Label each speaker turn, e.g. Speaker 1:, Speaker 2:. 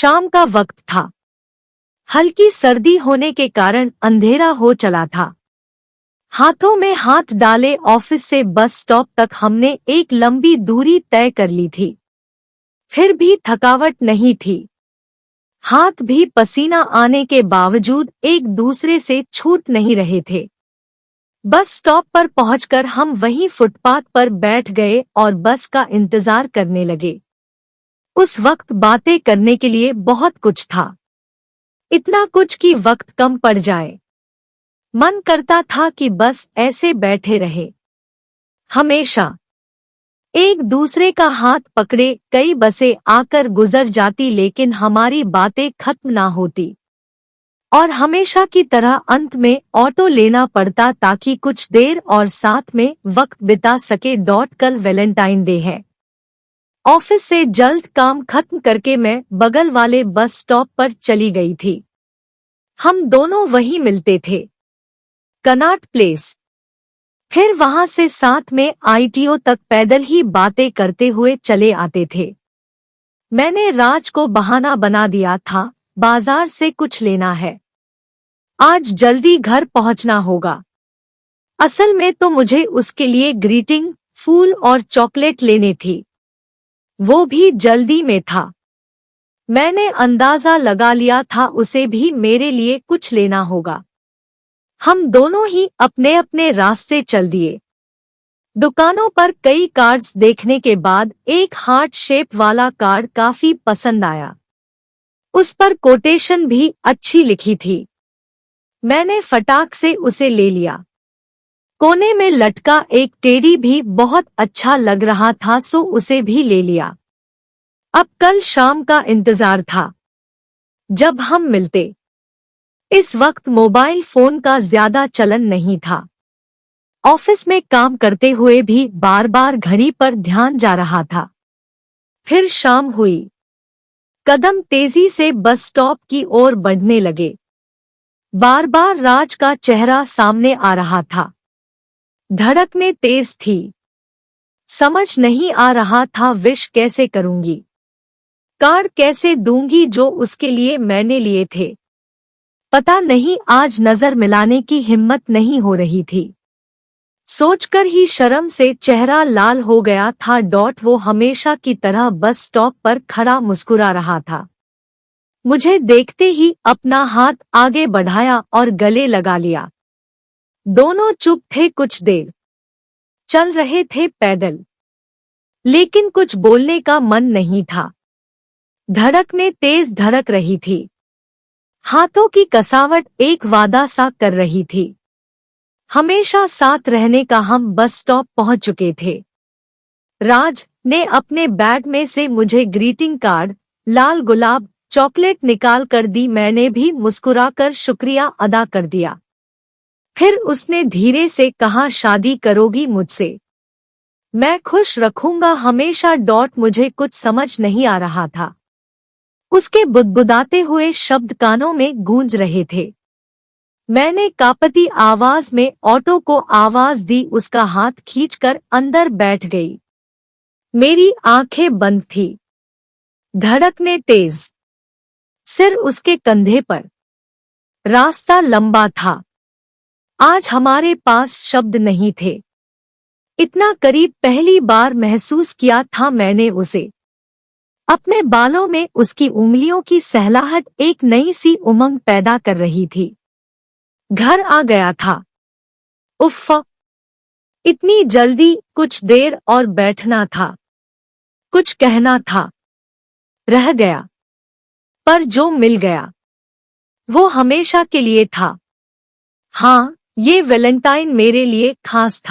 Speaker 1: शाम का वक्त था। हल्की सर्दी होने के कारण अंधेरा हो चला था। हाथों में हाथ डाले ऑफिस से बस स्टॉप तक हमने एक लंबी दूरी तय कर ली थी। फिर भी थकावट नहीं थी। हाथ भी पसीना आने के बावजूद एक दूसरे से छूट नहीं रहे थे। बस स्टॉप पर पहुंचकर हम वहीं फुटपाथ पर बैठ गए और बस का इंतजार करने लगे। उस वक्त बातें करने के लिए बहुत कुछ था, इतना कुछ कि वक्त कम पड़ जाए। मन करता था कि बस ऐसे बैठे रहे, हमेशा एक दूसरे का हाथ पकड़े। कई बसें आकर गुजर जाती लेकिन हमारी बातें खत्म ना होती और हमेशा की तरह अंत में ऑटो लेना पड़ता ताकि कुछ देर और साथ में वक्त बिता सके। कल वैलेंटाइन डे है। ऑफिस से जल्द काम खत्म करके मैं बगल वाले बस स्टॉप पर चली गई थी। हम दोनों वहीं मिलते थे, कनॉट प्लेस। फिर वहां से साथ में आईटीओ तक पैदल ही बातें करते हुए चले आते थे। मैंने राज को बहाना बना दिया था, बाजार से कुछ लेना है, आज जल्दी घर पहुंचना होगा। असल में तो मुझे उसके लिए ग्रीटिंग, फूल और चॉकलेट लेने थी, वो भी जल्दी में था। मैंने अंदाजा लगा लिया था उसे भी मेरे लिए कुछ लेना होगा। हम दोनों ही अपने अपने रास्ते चल दिए। दुकानों पर कई कार्ड्स देखने के बाद एक हार्ट शेप वाला कार्ड काफी पसंद आया। उस पर कोटेशन भी अच्छी लिखी थी। मैंने फटाक से उसे ले लिया। कोने में लटका एक टेडी भी बहुत अच्छा लग रहा था, सो उसे भी ले लिया। अब कल शाम का इंतजार था जब हम मिलते। इस वक्त मोबाइल फोन का ज्यादा चलन नहीं था। ऑफिस में काम करते हुए भी बार बार घड़ी पर ध्यान जा रहा था। फिर शाम हुई। कदम तेजी से बस स्टॉप की ओर बढ़ने लगे। बार बार राज का चेहरा सामने आ रहा था। धड़कनें तेज थी। समझ नहीं आ रहा था विश कैसे करूंगी, कार्ड कैसे दूंगी जो उसके लिए मैंने लिए थे। पता नहीं आज नजर मिलाने की हिम्मत नहीं हो रही थी। सोचकर ही शर्म से चेहरा लाल हो गया था। वो हमेशा की तरह बस स्टॉप पर खड़ा मुस्कुरा रहा था। मुझे देखते ही अपना हाथ आगे बढ़ाया और गले लगा लिया। दोनों चुप थे। कुछ देर चल रहे थे पैदल, लेकिन कुछ बोलने का मन नहीं था। धड़कनें तेज धड़क रही थी। हाथों की कसावट एक वादा सा कर रही थी। हमेशा साथ रहने का। हम बस स्टॉप पहुंच चुके थे। राज ने अपने बैग में से मुझे ग्रीटिंग कार्ड, लाल गुलाब, चॉकलेट निकाल कर दी। मैंने भी मुस्कुराकर शुक्रिया अदा कर दिया। फिर उसने धीरे से कहा, शादी करोगी मुझसे? मैं खुश रखूंगा हमेशा। मुझे कुछ समझ नहीं आ रहा था। उसके बुदबुदाते हुए शब्द कानों में गूंज रहे थे। मैंने कांपती आवाज में ऑटो को आवाज दी। उसका हाथ खींचकर अंदर बैठ गई। मेरी आंखें बंद थी, धड़कनें तेज, सिर उसके कंधे पर। रास्ता लंबा था। आज हमारे पास शब्द नहीं थे। इतना करीब पहली बार महसूस किया था मैंने उसे। अपने बालों में उसकी उंगलियों की सहलाहट एक नई सी उमंग पैदा कर रही थी। घर आ गया था। उफ़, इतनी जल्दी? कुछ देर और बैठना था, कुछ कहना था। रह गया, पर जो मिल गया वो हमेशा के लिए था। हाँ, ये वैलेंटाइन मेरे लिए खास था।